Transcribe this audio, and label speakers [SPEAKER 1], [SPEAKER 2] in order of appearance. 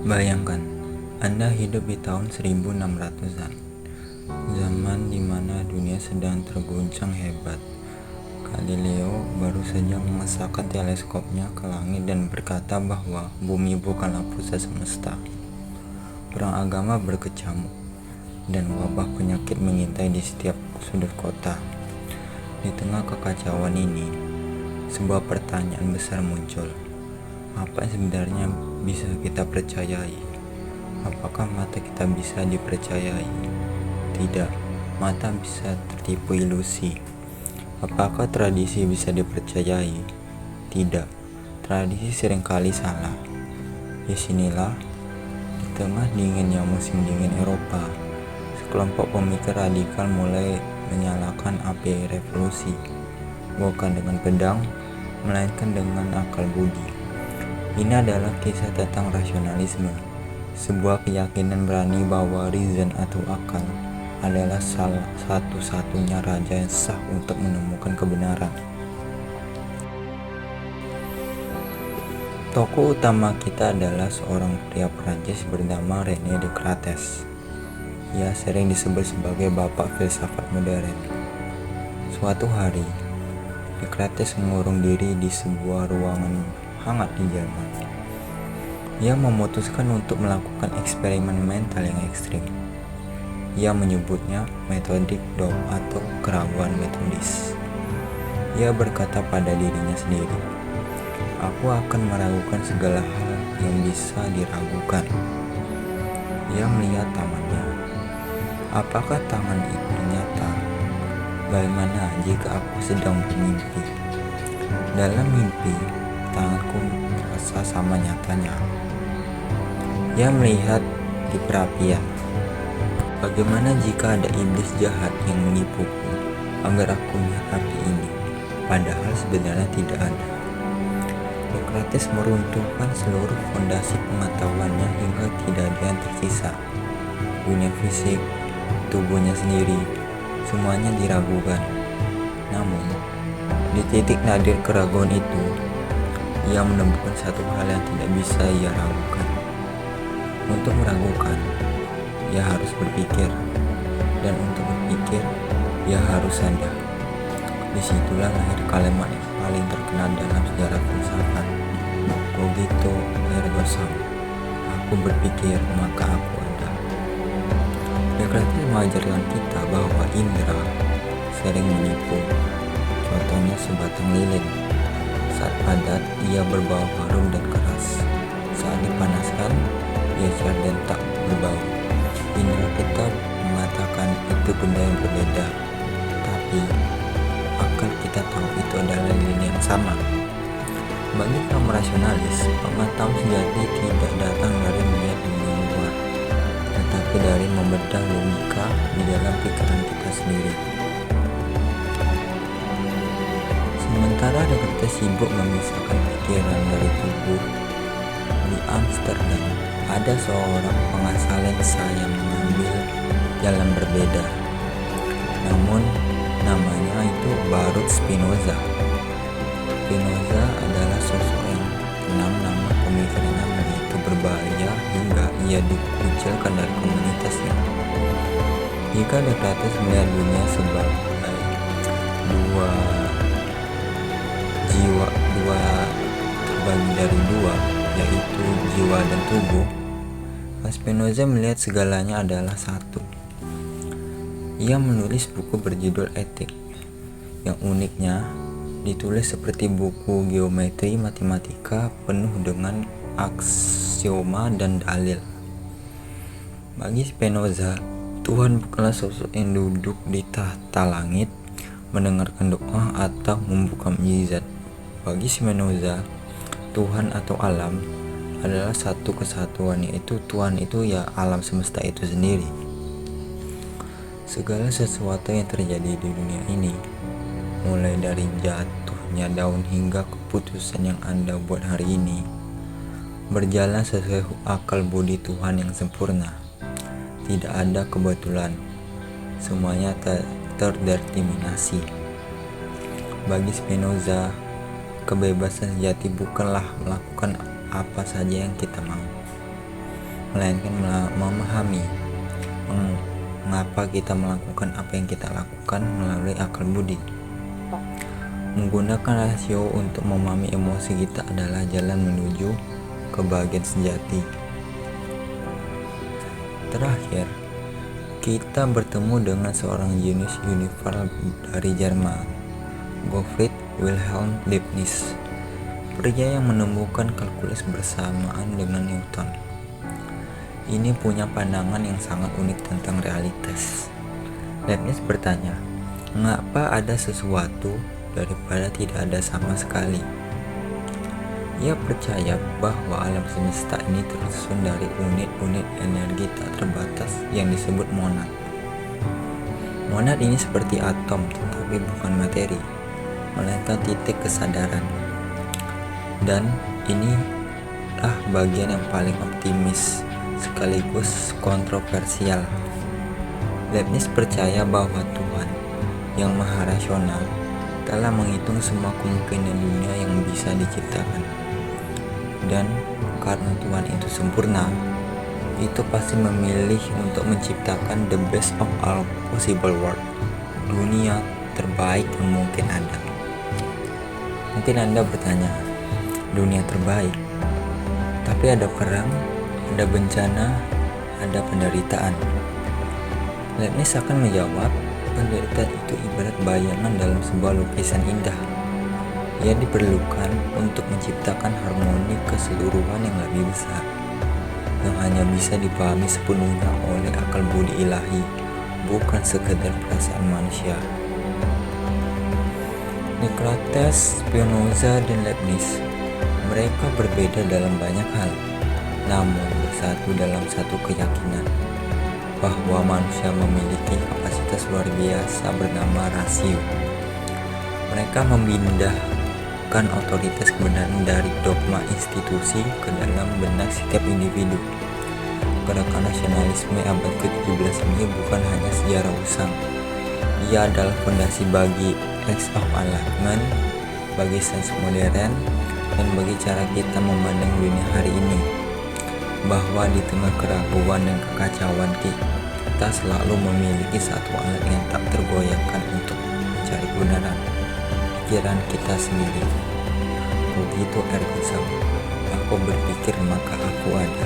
[SPEAKER 1] Bayangkan, Anda hidup di tahun 1600-an, zaman di mana dunia sedang terguncang hebat. Galileo baru saja mengesahkan teleskopnya ke langit dan berkata bahwa bumi bukanlah pusat semesta. Perang agama berkecamuk, dan wabah penyakit mengintai di setiap sudut kota. Di tengah kekacauan ini, sebuah pertanyaan besar muncul. Apa yang sebenarnya bisa kita percayai? Apakah mata kita bisa dipercayai? Tidak, mata bisa tertipu ilusi. Apakah tradisi bisa dipercayai? Tidak, tradisi seringkali salah. Disinilah, di tengah dinginnya musim dingin Eropa, sekelompok pemikir radikal mulai menyalakan api revolusi, bukan dengan pedang, melainkan dengan akal budi. Ini adalah kisah tentang rasionalisme, sebuah keyakinan berani bahwa reason atau akal adalah salah satu-satunya raja yang sah untuk menemukan kebenaran. Tokoh utama kita adalah seorang pria Prancis bernama René Descartes. Ia sering disebut sebagai bapak filsafat modern. Suatu hari, Descartes mengurung diri di sebuah ruangan hangat di Jerman. Ia memutuskan untuk melakukan eksperimen mental yang ekstrim. Ia menyebutnya metodik Dope atau keraguan metodis. Ia berkata pada dirinya sendiri, "Aku akan meragukan segala hal yang bisa diragukan." Ia melihat tangannya. Apakah tangan itu nyata? Bagaimana jika aku sedang bermimpi? Dalam mimpi, tanganku terasa sama nyatanya. Ia melihat di perapian. Bagaimana jika ada iblis jahat yang menipuku agar aku melihat api ini, padahal sebenarnya tidak ada. Descartes meruntuhkan seluruh fondasi pengetahuannya hingga tidak ada yang tersisa. Dunia fisik, tubuhnya sendiri, semuanya diragukan. Namun, di titik nadir keraguan itu, ia menemukan satu hal yang tidak bisa ia ragukan. Untuk meragukan, ia harus berpikir, dan untuk berpikir, ia harus sadar. Disitulah lahir kalimat yang paling terkenal dalam sejarah filsafat, cogito ergo sum. Aku berpikir, maka aku ada. Descartes mengajarkan kita bahwa indera sering menipu. Contohnya sebatang lilin. Saat padat, ia berbau harum dan keras. Saat dipanaskan, ia cair dan tak berbau. Indera kita mengatakan itu benda yang berbeda, tapi akal kita tahu itu adalah lilin yang sama. Bagi kaum rasionalis, pengetahuan sejati tidak datang dari melihat dunia luar, tetapi dari membedah logika di dalam pikiran kita sendiri. Sementara Descartes sibuk memisahkan pikiran dari tubuh, di Amsterdam ada seorang pengasal lensa yang mengambil jalan berbeda. Namun, namanya itu Baruch Spinoza. Spinoza adalah sosok yang tenang, nama pemikirannya begitu berbahaya hingga ia dikucilkan dari komunitasnya. Jika Descartes melihat dunia sebagai dua terbagi dari dua, yaitu jiwa dan tubuh, Spinoza melihat segalanya adalah satu. Ia menulis buku berjudul Etik, yang uniknya ditulis seperti buku geometri matematika penuh dengan aksioma dan dalil. Bagi Spinoza, Tuhan bukanlah sosok yang duduk di tahta langit, mendengarkan doa atau membuka mukjizat. Bagi Spinoza, Tuhan atau alam adalah satu kesatuan, yaitu Tuhan itu ya alam semesta itu sendiri. Segala sesuatu yang terjadi di dunia ini, mulai dari jatuhnya daun hingga keputusan yang Anda buat hari ini, berjalan sesuai akal budi Tuhan yang sempurna. Tidak ada kebetulan, semuanya terdeterminasi. Bagi Spinoza, kebebasan sejati bukanlah melakukan apa saja yang kita mau, melainkan memahami mengapa kita melakukan apa yang kita lakukan melalui akal budi. Menggunakan rasio untuk memahami emosi kita adalah jalan menuju kebahagiaan sejati. Terakhir, kita bertemu dengan seorang jenius universal dari Jerman, Gottfried Wilhelm Leibniz, pria yang menemukan kalkulus bersamaan dengan Newton. Ini punya pandangan yang sangat unik tentang realitas. Leibniz bertanya, mengapa ada sesuatu daripada tidak ada sama sekali? Ia percaya bahwa alam semesta ini tersusun dari unit-unit energi tak terbatas yang disebut monad. Monad ini seperti atom tetapi bukan materi, melainkan titik kesadaran. Dan inilah bagian yang paling optimis sekaligus kontroversial. Leibniz percaya bahwa Tuhan yang maha rasional telah menghitung semua kemungkinan dunia yang bisa diciptakan. Dan karena Tuhan itu sempurna, itu pasti memilih untuk menciptakan the best of all possible world, dunia terbaik yang mungkin ada. Mungkin Anda bertanya, dunia terbaik? Tapi ada perang, ada bencana, ada penderitaan. Leibniz akan menjawab, penderitaan itu ibarat bayangan dalam sebuah lukisan indah. Ia diperlukan untuk menciptakan harmoni keseluruhan yang lebih besar, yang hanya bisa dipahami sepenuhnya oleh akal budi ilahi, bukan sekedar perasaan manusia. Descartes, Spinoza, dan Leibniz, mereka berbeda dalam banyak hal, namun bersatu dalam satu keyakinan bahwa manusia memiliki kapasitas luar biasa bernama rasio. Mereka memindahkan otoritas kebenaran dari dogma institusi ke dalam benak setiap individu. Gerakan nasionalisme abad ke-17 ini bukan hanya sejarah usang. Ia adalah fondasi bagi Acts of Enlightenment, bagi sains modern, dan bagi cara kita memandang dunia hari ini. Bahwa di tengah keraguan dan kekacauan kita selalu memiliki satu alat yang tak tergoyahkan untuk mencari kebenaran, pikiran kita sendiri. Begitu Erguson, aku berpikir maka aku ada.